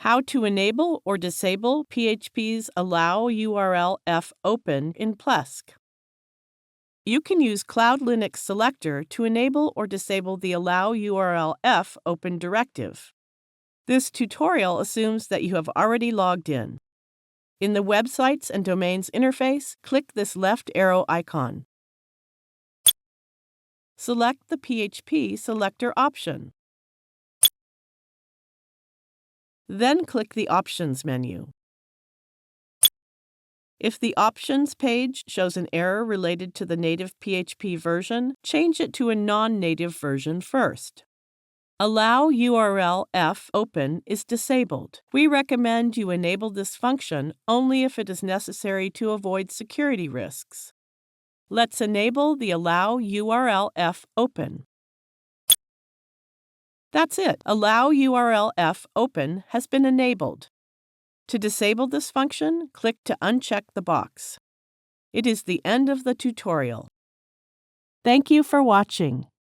How to enable or disable PHP's Allow URL F open in Plesk. You can use CloudLinux Selector to enable or disable the Allow URL F open directive. This tutorial assumes that you have already logged in. In the Websites and Domains interface, click this left arrow icon. Select the PHP Selector option. Then click the Options menu. If the Options page shows an error related to the native PHP version, change it to a non-native version first. Allow URL F open is disabled. We recommend you enable this function only if it is necessary to avoid security risks. Let's enable the Allow URL F open. That's it. Allow URL F open has been enabled. To disable this function, click to uncheck the box. It is the end of the tutorial. Thank you for watching.